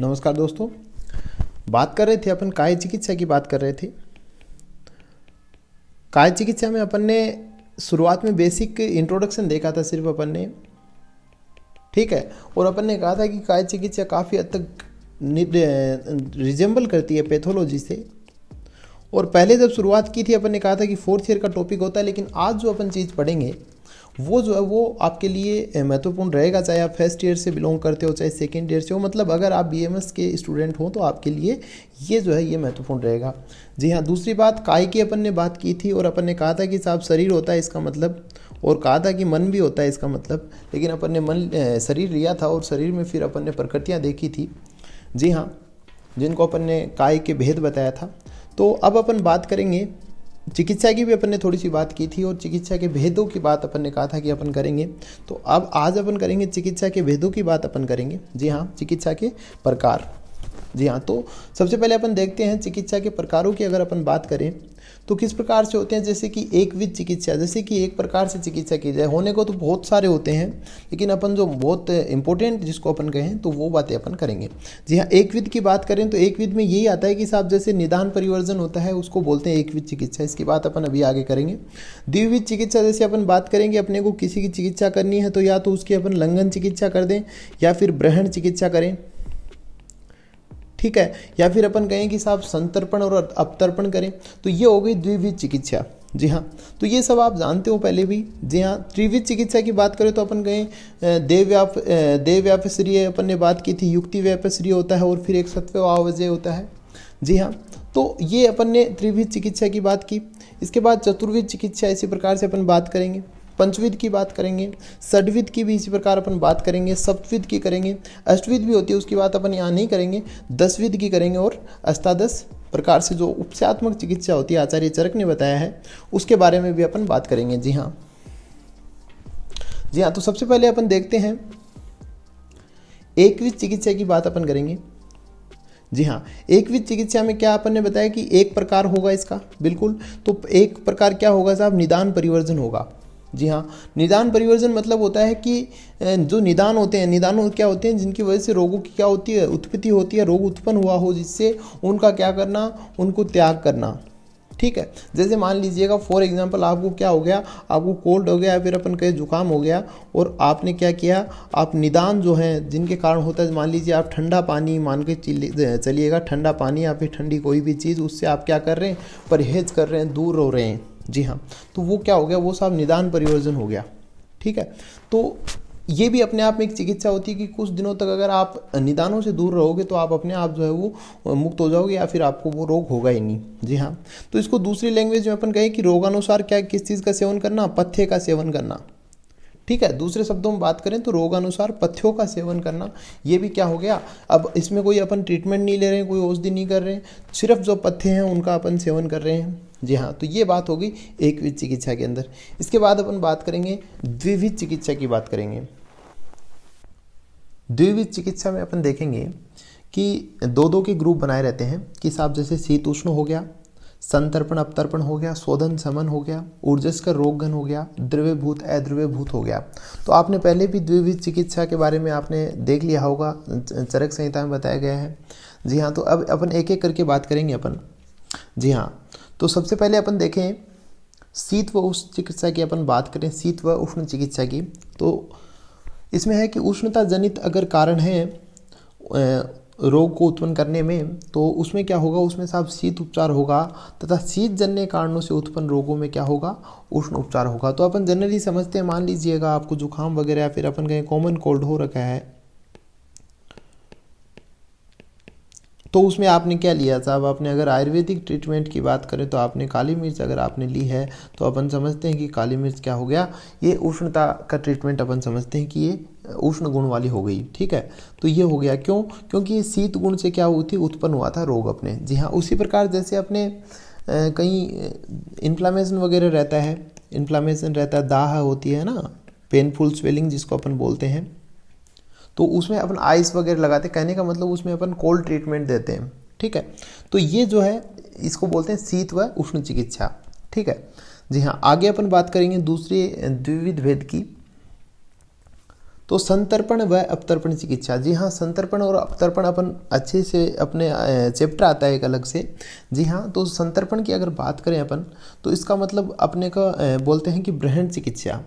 नमस्कार दोस्तों। बात कर रहे थे अपन काय चिकित्सा की बात कर रहे थे। काय चिकित्सा में अपन ने शुरुआत में बेसिक इंट्रोडक्शन देखा था सिर्फ अपन ने, ठीक है। और अपन ने कहा था कि काय चिकित्सा काफ़ी हद तक रिजेंबल करती है पैथोलॉजी से। और पहले जब शुरुआत की थी अपन ने कहा था कि 4th ईयर का टॉपिक होता है, लेकिन आज जो अपन चीज़ पढ़ेंगे वो जो है वो आपके लिए महत्वपूर्ण रहेगा, चाहे आप फर्स्ट ईयर से बिलोंग करते हो चाहे सेकेंड ईयर से हो। मतलब अगर आप बीएमएस के स्टूडेंट हो तो आपके लिए ये जो है ये महत्वपूर्ण रहेगा। जी हाँ, दूसरी बात काय की अपन ने बात की थी और अपन ने कहा था कि साहब शरीर होता है इसका मतलब, और कहा था कि मन भी होता है इसका मतलब, लेकिन अपन ने शरीर लिया था और शरीर में फिर अपन ने प्रकृतियाँ देखी थी। जी हाँ, जिनको अपन ने काय के भेद बताया था। तो अब अपन बात करेंगे चिकित्सा की भी अपन ने थोड़ी सी बात की थी और चिकित्सा के भेदों की बात अपन ने कहा था कि अपन करेंगे। तो अब आज अपन करेंगे चिकित्सा के भेदों की बात अपन करेंगे। जी हाँ, चिकित्सा के प्रकार। जी हाँ, तो सबसे पहले अपन देखते हैं चिकित्सा के प्रकारों की अगर अपन बात करें तो किस प्रकार से होते हैं। जैसे कि एकविध चिकित्सा, जैसे कि एक प्रकार से चिकित्सा की जाए, होने को तो बहुत सारे होते हैं लेकिन अपन जो बहुत इंपॉर्टेंट जिसको अपन कहें तो वो बातें अपन करेंगे। जी हाँ, एकविध की बात करें तो एकविध में यही आता है कि साहब जैसे निदान परिवर्जन होता है उसको बोलते हैं एकविध चिकित्सा। इसकी बात अपन अभी आगे करेंगे। द्विविध चिकित्सा जैसे अपन बात करेंगे, अपने को किसी की चिकित्सा करनी है तो या तो उसकी अपन लंघन चिकित्सा कर दें या फिर ब्रहण चिकित्सा करें, ठीक है, या फिर अपन कहें कि साहब संतर्पण और अपतर्पण करें, तो ये हो गई द्विविध चिकित्सा। जी हाँ, तो ये सब आप जानते हो पहले भी। जी हाँ, त्रिविध चिकित्सा की बात करें तो अपन कहें देव व्यापश्रीय अपन ने बात की थी, युक्ति व्यापश्रीय होता है और फिर एक सत्व आवजय होता है। जी हाँ, तो ये अपन ने त्रिविध चिकित्सा की बात की। इसके बाद चतुर्विध चिकित्सा इसी प्रकार से अपन बात करेंगे, पंचविध की बात करेंगे, षड्विध की भी इसी प्रकार अपन बात करेंगे, सप्तविध की करेंगे, अष्टविध भी होती है उसकी बात अपन यहाँ नहीं करेंगे, 10विध की करेंगे और अष्टादश प्रकार से जो उपचारात्मक चिकित्सा होती है आचार्य चरक ने बताया है उसके बारे में भी अपन बात करेंगे। जी हाँ, जी हाँ, तो सबसे पहले अपन देखते हैं एकविध चिकित्सा की बात अपन करेंगे। जी हाँ, एकविध चिकित्सा में क्या अपन ने बताया कि एक प्रकार होगा इसका, बिल्कुल। तो एक प्रकार क्या होगा साहब, निदान परिवर्जन होगा। जी हाँ, निदान परिवर्जन मतलब होता है कि जो निदान होते हैं, निदान क्या होते हैं जिनकी वजह से रोगों की क्या होती है, उत्पत्ति होती है, रोग उत्पन्न हुआ हो जिससे उनका क्या करना, उनको त्याग करना, ठीक है। जैसे मान लीजिएगा फॉर एग्जांपल आपको क्या हो गया, आपको कोल्ड हो गया या फिर अपन कहे जुकाम हो गया और आपने क्या किया, आप निदान जो है जिनके कारण होता है, मान लीजिए आप ठंडा पानी मान के चलिएगा, ठंडा पानी या फिर ठंडी कोई भी चीज़, उससे आप क्या कर रहे हैं, परहेज कर रहे हैं, दूर हो रहे हैं। जी हाँ, तो वो क्या हो गया, वो सब निदान परिवर्जन हो गया, ठीक है। तो ये भी अपने आप में एक चिकित्सा होती है कि कुछ दिनों तक अगर आप निदानों से दूर रहोगे तो आप अपने आप जो है वो मुक्त हो जाओगे या फिर आपको वो रोग होगा ही नहीं। जी हाँ, तो इसको दूसरी लैंग्वेज में अपन कहें कि रोगानुसार क्या किस चीज़ का सेवन करना, पथ्य का सेवन करना, ठीक है। दूसरे शब्दों में बात करें तो रोगानुसार पथ्यों का सेवन करना, ये भी क्या हो गया। अब इसमें कोई अपन ट्रीटमेंट नहीं ले रहे हैं, कोई औषधि नहीं कर रहे हैं, सिर्फ जो पथ्य हैं उनका अपन सेवन कर रहे हैं। जी हाँ, तो ये बात होगी एकविध चिकित्सा के अंदर। इसके बाद अपन बात करेंगे द्विविध चिकित्सा की बात करेंगे। द्विविध चिकित्सा में अपन देखेंगे कि दो के ग्रुप बनाए रहते हैं कि साहब जैसे शीत उष्ण हो गया, संतर्पण अपतर्पण हो गया, शोधन समन हो गया, ऊर्जस्कर रोगघन हो गया, द्रव्यभूत अद्रव्यभूत हो गया। तो आपने पहले भी द्विविध चिकित्सा के बारे में आपने देख लिया होगा, चरक संहिता में बताया गया है। जी हाँ, तो अब अपन एक एक करके बात करेंगे अपन। जी हाँ, तो सबसे पहले अपन देखें शीत व उष्ण चिकित्सा की अपन बात करें, शीत व उष्ण चिकित्सा की, तो इसमें है कि उष्णता जनित अगर कारण है रोग को उत्पन्न करने में तो उसमें क्या होगा, उसमें साहब शीत उपचार होगा, तथा शीत जन्य कारणों से उत्पन्न रोगों में क्या होगा, उष्ण उपचार होगा। तो अपन जनरली समझते हैं, मान लीजिएगा आपको जुकाम वगैरह या फिर अपन कहें कॉमन कोल्ड हो रखा है तो उसमें आपने क्या लिया साहब, आपने अगर आयुर्वेदिक ट्रीटमेंट की बात करें तो आपने काली मिर्च अगर आपने ली है तो अपन समझते हैं कि काली मिर्च क्या हो गया, ये उष्णता का ट्रीटमेंट अपन समझते हैं कि ये उष्ण गुण वाली हो गई, ठीक है। तो ये हो गया क्यों, क्योंकि ये शीत गुण से क्या हुई थी, उत्पन्न हुआ था रोग अपने। जी हाँ, उसी प्रकार जैसे अपने कहीं इन्फ्लामेशन वगैरह रहता है, इन्फ्लामेशन रहता है, दाह होती है ना, पेनफुल स्वेलिंग जिसको अपन बोलते हैं, तो उसमें अपन आइस वगैरह लगाते, कहने का मतलब उसमें अपन कोल्ड ट्रीटमेंट देते हैं, ठीक है। तो ये जो है इसको बोलते हैं शीत व उष्ण चिकित्सा, ठीक है। जी हाँ, आगे अपन बात करेंगे दूसरे द्विविध भेद की। तो संतर्पण व अपतर्पण चिकित्सा, जी हाँ, संतर्पण और अपतर्पण अपन अच्छे से अपने चैप्टर आता है एक अलग से। जी हाँ, तो संतर्पण की अगर बात करें अपन तो इसका मतलब अपने का बोलते हैं कि ब्रहण चिकित्सा।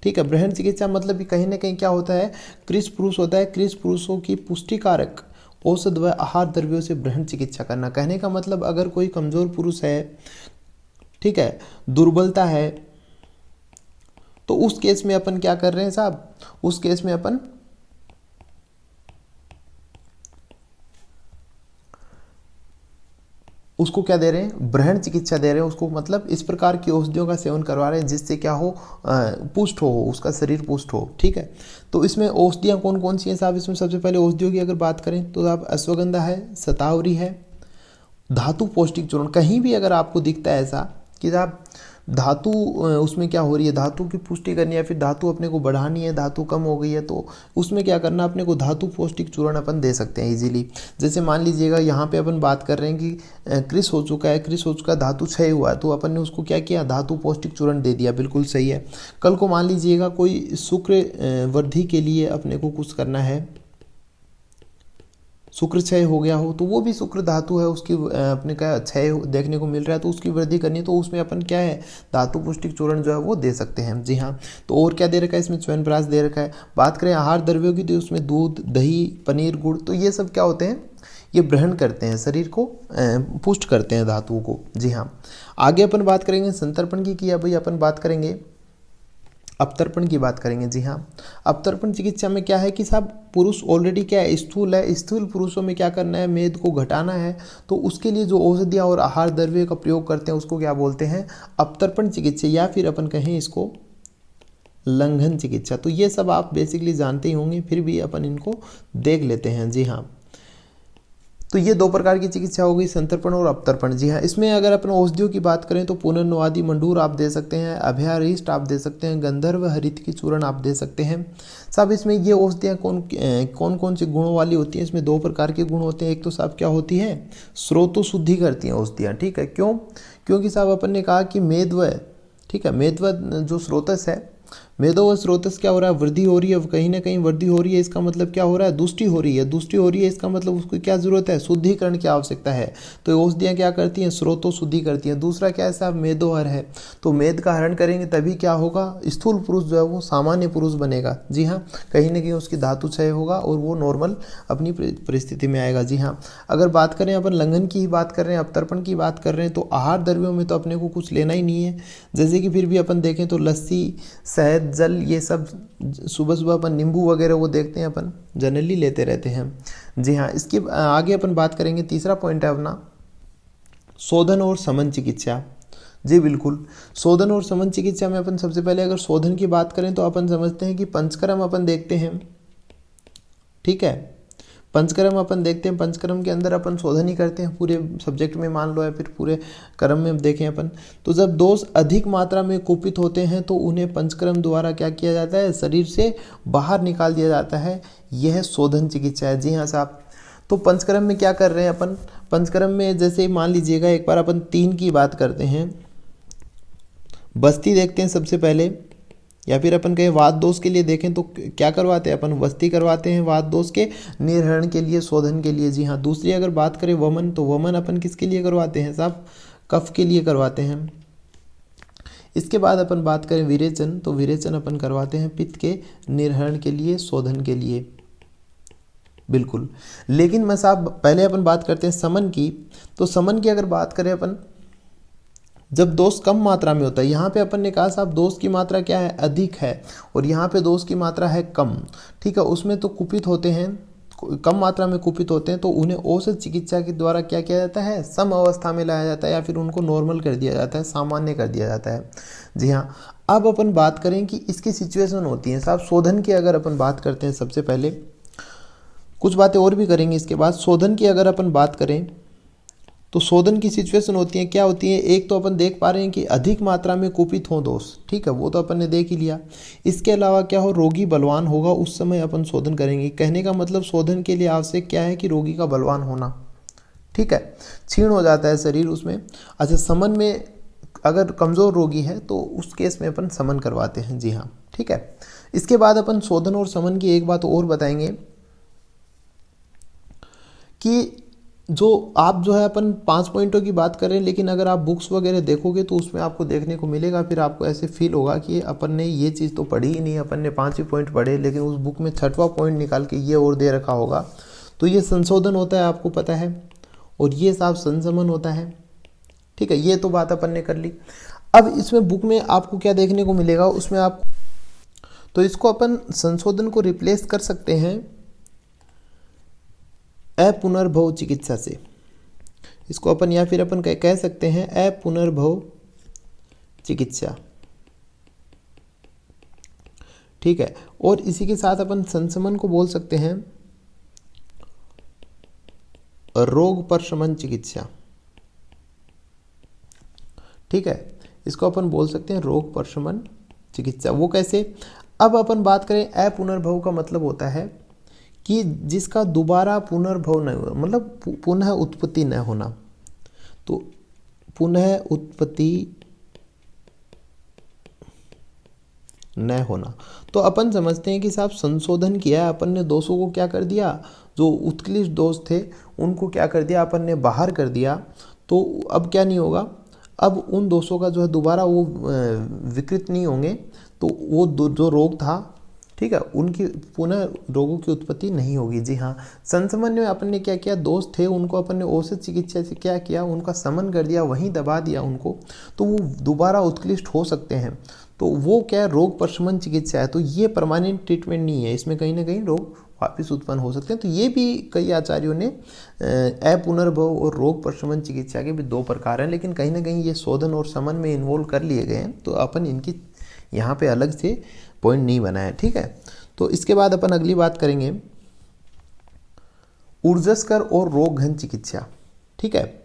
ठीक है, ब्रहण चिकित्सा मतलब कि कहीं ना कहीं क्या होता है, कृष पुरुष होता है, कृष पुरुषों की पुष्टिकारक औषध व आहार द्रव्यों से ब्रहण चिकित्सा करना। कहने का मतलब अगर कोई कमजोर पुरुष है, ठीक है, दुर्बलता है, तो उस केस में अपन क्या कर रहे हैं साहब, उस केस में अपन उसको क्या दे रहे हैं, ब्रहण चिकित्सा दे रहे हैं उसको, मतलब इस प्रकार की औषधियों का सेवन करवा रहे हैं जिससे क्या हो, पुष्ट हो, उसका शरीर पुष्ट हो। ठीक है, तो इसमें औषधियाँ कौन कौन सी हैं साहब, इसमें सबसे पहले औषधियों की अगर बात करें तो साहब अश्वगंधा है, शतावरी है, धातु पौष्टिक चूर्ण। कहीं भी अगर आपको दिखता है ऐसा कि साहब धातु उसमें क्या हो रही है, धातु की पुष्टि करनी है, फिर धातु अपने को बढ़ानी है, धातु कम हो गई है, तो उसमें क्या करना, अपने को धातु पौष्टिक चूर्ण अपन दे सकते हैं इजीली। जैसे मान लीजिएगा यहाँ पे अपन बात कर रहे हैं कि कृष हो चुका है, कृष हो चुका है, धातु क्षय हुआ है, तो अपन ने उसको क्या किया, धातु पौष्टिक चूर्ण दे दिया, बिल्कुल सही है। कल को मान लीजिएगा कोई शुक्र वृद्धि के लिए अपने को कुछ करना है, शुक्र क्षय हो गया हो, तो वो भी शुक्र धातु है, उसकी अपने का क्षय देखने को मिल रहा है, तो उसकी वृद्धि करनी है, तो उसमें अपन क्या है, धातु पुष्टिक चूर्ण जो है वो दे सकते हैं। जी हाँ, तो और क्या दे रखा है इसमें, च्यवनप्राश दे रखा है। बात करें आहार द्रव्यों की तो उसमें दूध, दही, पनीर, गुड़, तो ये सब क्या होते हैं, ये ग्रहण करते हैं, शरीर को पुष्ट करते हैं धातुओं को। जी हाँ, आगे अपन बात करेंगे संतर्पण की, भाई अपन बात करेंगे अपतर्पण की बात करेंगे। जी हाँ, अपतर्पण चिकित्सा में क्या है कि साहब पुरुष ऑलरेडी क्या है, स्थूल है, स्थूल पुरुषों में क्या करना है, मेद को घटाना है, तो उसके लिए जो औषधियाँ और आहार द्रव्य का प्रयोग करते हैं उसको क्या बोलते हैं, अपतर्पण चिकित्सा, या फिर अपन कहें इसको लंघन चिकित्सा। तो ये सब आप बेसिकली जानते ही होंगे, फिर भी अपन इनको देख लेते हैं। जी हाँ, तो ये दो प्रकार की चिकित्सा हो गई, संतर्पण और अपतर्पण। जी हाँ, इसमें अगर अपन औषधियों की बात करें तो पुनर्नवादी मंडूर आप दे सकते हैं, अभयारिष्ट आप दे सकते हैं, गंधर्व हरित की चूर्ण आप दे सकते हैं। साहब इसमें ये औषधियाँ कौन कौन से गुणों वाली होती हैं, इसमें दो प्रकार के गुण होते हैं। एक तो साहब क्या होती है, स्रोतो शुद्धि करती हैं औषधियाँ। ठीक है, क्यों, क्योंकि साहब अपन ने कहा कि मेदव, ठीक है, मेदव जो स्रोतस है, मेदो व स्रोतस क्या हो रहा है, वृद्धि हो रही है, कहीं ना कहीं वृद्धि हो रही है, इसका मतलब क्या हो रहा है, दुष्टि हो रही है, दुष्टि हो रही है, इसका मतलब उसको क्या जरूरत है, शुद्धिकरण की आवश्यकता है। तो औषधियाँ क्या करती हैं, स्रोतों शुद्धि करती हैं। दूसरा क्या है साहब, मेदोहर है, तो मेद का हरण करेंगे तभी क्या होगा, स्थूल पुरुष जो है वो सामान्य पुरुष बनेगा। जी हाँ, कहीं ना कहीं उसकी धातु क्षय होगा और वो नॉर्मल अपनी परिस्थिति में आएगा। जी हाँ, अगर बात करें अपन लंघन की ही बात कर रहे हैं, अपतर्पण की बात कर रहे हैं, तो आहार द्रव्यों में तो अपने को कुछ लेना ही नहीं है। जैसे कि फिर भी अपन देखें तो लस्सी, शहद, जल, ये सब सुबह सुबह अपन नींबू वगैरह वो देखते हैं, अपन जनरली लेते रहते हैं। जी हाँ, इसके आगे अपन बात करेंगे, तीसरा पॉइंट है अपना शोधन और समन चिकित्सा। जी बिल्कुल, शोधन और समन चिकित्सा में अपन सबसे पहले अगर शोधन की बात करें तो अपन समझते हैं कि पंचकर्म अपन देखते हैं। ठीक है, पंचकर्म अपन देखते हैं, पंचकर्म के अंदर अपन शोधन ही करते हैं पूरे सब्जेक्ट में, मान लो, या फिर पूरे कर्म में देखें अपन, तो जब दोष अधिक मात्रा में कुपित होते हैं तो उन्हें पंचकर्म द्वारा क्या किया जाता है, शरीर से बाहर निकाल दिया जाता है। यह शोधन चिकित्सा है। जी हाँ साहब, तो पंचकर्म में क्या कर रहे हैं अपन, पंचकर्म में जैसे मान लीजिएगा एक बार अपन 3 की बात करते हैं, बस्ती देखते हैं सबसे पहले, या फिर अपन कहें वात दोष के लिए देखें तो क्या करवाते हैं अपन, बस्ती करवाते हैं वात दोष के निर्हरण के लिए, शोधन के लिए। जी हाँ, दूसरी अगर बात करें वमन, तो वमन अपन किसके लिए करवाते हैं साहब, कफ के लिए करवाते हैं। इसके बाद अपन बात करें विरेचन, तो विरेचन अपन करवाते हैं पित्त के निर्हरण के लिए, शोधन के लिए। बिल्कुल, लेकिन मैं साहब पहले अपन बात करते हैं समन की, तो समन की अगर बात करें अपन, जब दोष कम मात्रा में होता है, यहाँ पे अपन ने कहा साहब दोष की मात्रा क्या है, अधिक है, और यहाँ पे दोष की मात्रा है कम। ठीक है, उसमें तो कुपित होते हैं, कम मात्रा में कुपित होते हैं, तो उन्हें औषध चिकित्सा के द्वारा क्या किया जाता है, सम अवस्था में लाया जाता है, या फिर उनको नॉर्मल कर दिया जाता है, सामान्य कर दिया जाता है। जी हाँ, अब अपन बात करें कि इसकी सिचुएशन होती है साहब, शोधन की अगर अपन बात करते हैं, सबसे पहले कुछ बातें और भी करेंगे इसके बाद। शोधन की अगर अपन बात करें तो शोधन की सिचुएशन होती है, क्या होती है, एक तो अपन देख पा रहे हैं कि अधिक मात्रा में कुपित हो दोष, ठीक है, वो तो अपन ने देख ही लिया। इसके अलावा क्या हो, रोगी बलवान होगा, उस समय अपन शोधन करेंगे। कहने का मतलब शोधन के लिए आवश्यक क्या है कि रोगी का बलवान होना। ठीक है, क्षीण हो जाता है शरीर उसमें। अच्छा, समन में अगर कमज़ोर रोगी है तो उस केस में अपन समन करवाते हैं। जी हाँ, ठीक है, इसके बाद अपन शोधन और शमन की एक बात और बताएंगे कि जो आप जो है अपन 5 पॉइंटों की बात कर रहे हैं, लेकिन अगर आप बुक्स वगैरह देखोगे तो उसमें आपको देखने को मिलेगा, फिर आपको ऐसे फील होगा कि अपन ने ये चीज़ तो पढ़ी ही नहीं, अपन ने 5 ही पॉइंट पढ़े, लेकिन उस बुक में 6वां पॉइंट निकाल के ये और दे रखा होगा। तो ये संशोधन होता है, आपको पता है, और ये साहब संशमन होता है। ठीक है, ये तो बात अपन ने कर ली। अब इसमें बुक में आपको क्या देखने को मिलेगा, उसमें आप तो इसको अपन संशोधन को रिप्लेस कर सकते हैं अपुनर्भव चिकित्सा से। इसको अपन या फिर अपन कह सकते हैं अपुनर्भव चिकित्सा। ठीक है, और इसी के साथ अपन संशमन को बोल सकते हैं रोग परशमन चिकित्सा। ठीक है, इसको अपन बोल सकते हैं रोग परशमन चिकित्सा। वो कैसे? अब अपन बात करें अपुनर्भव का मतलब होता है कि जिसका दोबारा पुनर्भव नहीं हो, मतलब पुनः उत्पत्ति न होना। तो पुनः उत्पत्ति न होना, तो अपन समझते हैं कि साहब संशोधन किया, अपन ने दोषों को क्या कर दिया, जो उत्कृष्ट दोष थे उनको क्या कर दिया, अपन ने बाहर कर दिया। तो अब क्या नहीं होगा, अब उन दोषों का जो है दोबारा वो विकृत नहीं होंगे, तो वो जो रोग था, ठीक है, उनकी पुनः रोगों की उत्पत्ति नहीं होगी। जी हाँ, संशमन में अपन ने क्या किया, दोष थे उनको अपन ने औषध चिकित्सा से क्या किया, उनका शमन कर दिया, वहीं दबा दिया उनको, तो वो दोबारा उत्कृष्ट हो सकते हैं। तो वो क्या रोग परशमन चिकित्सा है। तो ये परमानेंट ट्रीटमेंट नहीं है, इसमें कहीं ना कहीं रोग वापिस उत्पन्न हो सकते हैं। तो ये भी कई आचार्यों ने अपुनर्भव और रोग परशमन चिकित्सा के भी 2 प्रकार हैं, लेकिन कहीं ना कहीं ये शोधन और शमन में इन्वॉल्व कर लिए गए हैं, तो अपन इनकी यहाँ पे अलग से पॉइंट नहीं बनाया। ठीक है, तो इसके बाद अपन अगली बात करेंगे ऊर्जस्कर और रोगघन चिकित्सा। ठीक है,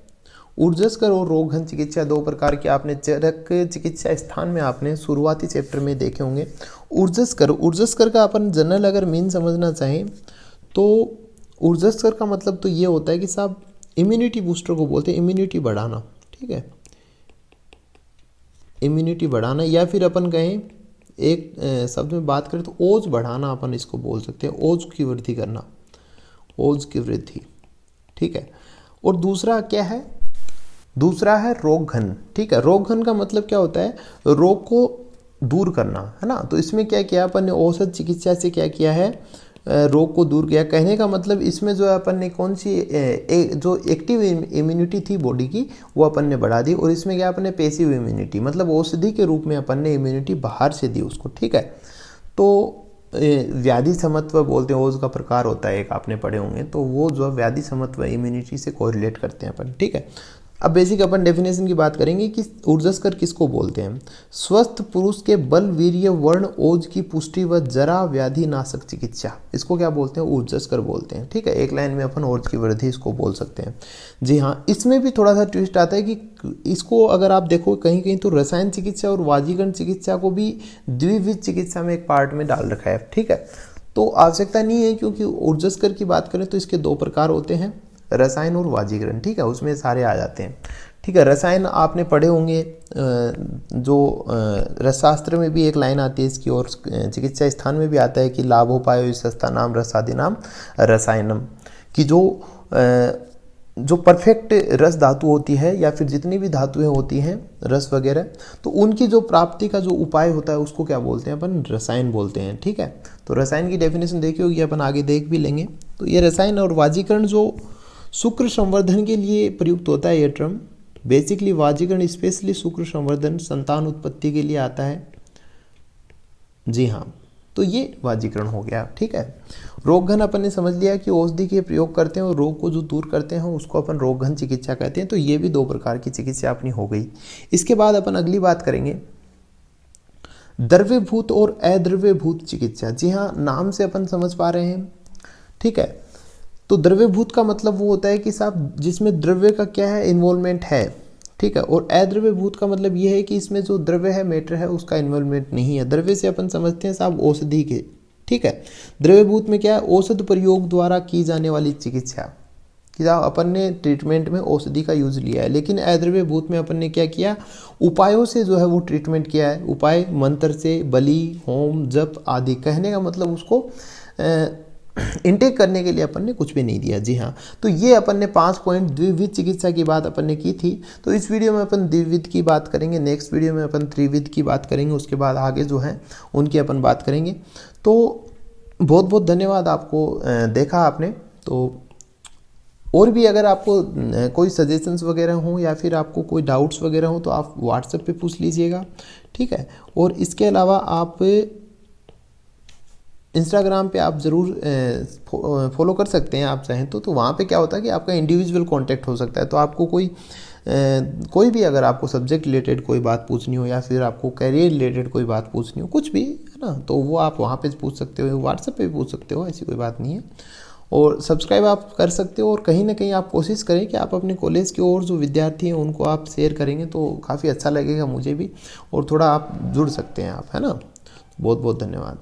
ऊर्जस्कर और रोगघन चिकित्सा 2 प्रकार की आपने चरक चिकित्सा स्थान में आपने शुरुआती चैप्टर में देखे होंगे। ऊर्जस्कर का अपन जनरल अगर मीन समझना चाहें तो ऊर्जस्कर का मतलब तो ये होता है कि साहब इम्यूनिटी बूस्टर को बोलते हैं, इम्यूनिटी बढ़ाना। ठीक है, इम्यूनिटी बढ़ाना, या फिर अपन कहें एक शब्द में बात करें तो ओज बढ़ाना, अपन इसको बोल सकते हैं, ओज की वृद्धि करना, ओज की वृद्धि। ठीक है, और दूसरा क्या है, दूसरा है रोगघन। ठीक है, रोगघन का मतलब क्या होता है, रोग को दूर करना, है ना। तो इसमें क्या किया अपन ने, औषध चिकित्सा से क्या किया है, रोग को दूर किया। कहने का मतलब इसमें जो है अपन ने कौन सी जो एक्टिव इम्यूनिटी थी बॉडी की वो अपन ने बढ़ा दी, और इसमें क्या अपन ने पैसिव इम्यूनिटी, मतलब औषधि के रूप में अपन ने इम्यूनिटी बाहर से दी उसको। ठीक है, तो व्याधि समत्व बोलते हैं, ओज का प्रकार होता है एक, आपने पढ़े होंगे, तो वो जो व्याधि समत्व इम्यूनिटी से कोरिलेट करते हैं अपन। ठीक है, अब बेसिक अपन डेफिनेशन की बात करेंगे कि ऊर्जस्कर किसको बोलते हैं। स्वस्थ पुरुष के बल वीर्य वर्ण ओज की पुष्टि व जरा व्याधि नाशक चिकित्सा, इसको क्या बोलते हैं, ऊर्जस्कर बोलते हैं। ठीक है, एक लाइन में अपन ओज की वृद्धि इसको बोल सकते हैं। जी हाँ, इसमें भी थोड़ा सा ट्विस्ट आता है कि इसको अगर आप देखो कहीं कहीं तो रसायन चिकित्सा और वाजीकरण चिकित्सा को भी द्विविध चिकित्सा में एक पार्ट में डाल रखा है। ठीक है, तो आवश्यकता नहीं है, क्योंकि ऊर्जस्कर की बात करें तो इसके 2 प्रकार होते हैं, रसायन और वाजीकरण। ठीक है, उसमें सारे आ जाते हैं। ठीक है, रसायन आपने पढ़े होंगे, जो रसशास्त्र में भी एक लाइन आती है इसकी, और चिकित्सा स्थान में भी आता है कि लाभोपायो सस्ता नाम रसादि नाम रसायनम, कि जो परफेक्ट रस धातु होती है या फिर जितनी भी धातुएं होती हैं रस वगैरह, तो उनकी जो प्राप्ति का जो उपाय होता है उसको क्या बोलते हैं, अपन रसायन बोलते हैं। ठीक है, तो रसायन की डेफिनेशन देखी होगी, अपन आगे देख भी लेंगे। तो ये रसायन और वाजीकरण जो शुक्र संवर्धन के लिए प्रयुक्त होता है, ये टर्म बेसिकली वाजीकरण स्पेशली शुक्र संवर्धन संतान उत्पत्ति के लिए आता है। जी हाँ, तो ये वाजीकरण हो गया। ठीक है, रोगघन अपन ने समझ लिया कि औषधि के प्रयोग करते हैं और रोग को जो दूर करते हैं उसको अपन रोगघन चिकित्सा कहते हैं। तो ये भी 2 प्रकार की चिकित्सा अपनी हो गई। इसके बाद अपन अगली बात करेंगे द्रव्यभूत और अद्रव्यभूत चिकित्सा। जी हाँ, नाम से अपन समझ पा रहे हैं। ठीक है, तो द्रव्यभूत का मतलब वो होता है कि साहब जिसमें द्रव्य का क्या है, इन्वॉल्वमेंट है। ठीक है, और अद्रव्यभूत का मतलब ये है कि इसमें जो द्रव्य है, मैटर है, उसका इन्वॉल्वमेंट नहीं है। द्रव्य से अपन समझते हैं साहब औषधि के। ठीक है, द्रव्यभूत में क्या है, औषध प्रयोग द्वारा की जाने वाली चिकित्सा कि अपन ने ट्रीटमेंट में औषधि का यूज़ लिया है, लेकिन ऐद्रव्य भूत में अपन ने क्या किया, उपायों से जो है वो ट्रीटमेंट किया है। उपाय मंत्र से, बलि, होम, जप आदि। कहने का मतलब उसको इनटेक करने के लिए अपन ने कुछ भी नहीं दिया। जी हाँ, तो ये अपन ने 5 पॉइंट द्विविध चिकित्सा की बात अपन ने की थी। तो इस वीडियो में अपन द्विविध की बात करेंगे, नेक्स्ट वीडियो में अपन त्रिविध की बात करेंगे, उसके बाद आगे जो है उनकी अपन बात करेंगे। तो बहुत बहुत धन्यवाद आपको, देखा आपने। तो और भी अगर आपको कोई सजेशंस वगैरह हों या फिर आपको कोई डाउट्स वगैरह हों तो आप व्हाट्सएप पे पूछ लीजिएगा, ठीक है। और इसके अलावा आप इंस्टाग्राम पे आप ज़रूर फॉलो कर सकते हैं आप चाहें तो वहाँ पे क्या होता है कि आपका इंडिविजुअल कांटेक्ट हो सकता है। तो आपको कोई भी अगर आपको सब्जेक्ट रिलेटेड कोई बात पूछनी हो या फिर आपको कैरियर रिलेटेड कोई बात पूछनी हो, कुछ भी है ना, तो वो आप वहाँ पे पूछ सकते हो, व्हाट्सएप पे भी पूछ सकते हो, ऐसी कोई बात नहीं है। और सब्सक्राइब आप कर सकते हो। और कहीं ना कहीं आप कोशिश करें कि आप अपने कॉलेज के और जो विद्यार्थी हैं उनको आप शेयर करेंगे तो काफ़ी अच्छा लगेगा मुझे भी, और थोड़ा आप जुड़ सकते हैं आप, है ना। बहुत बहुत धन्यवाद।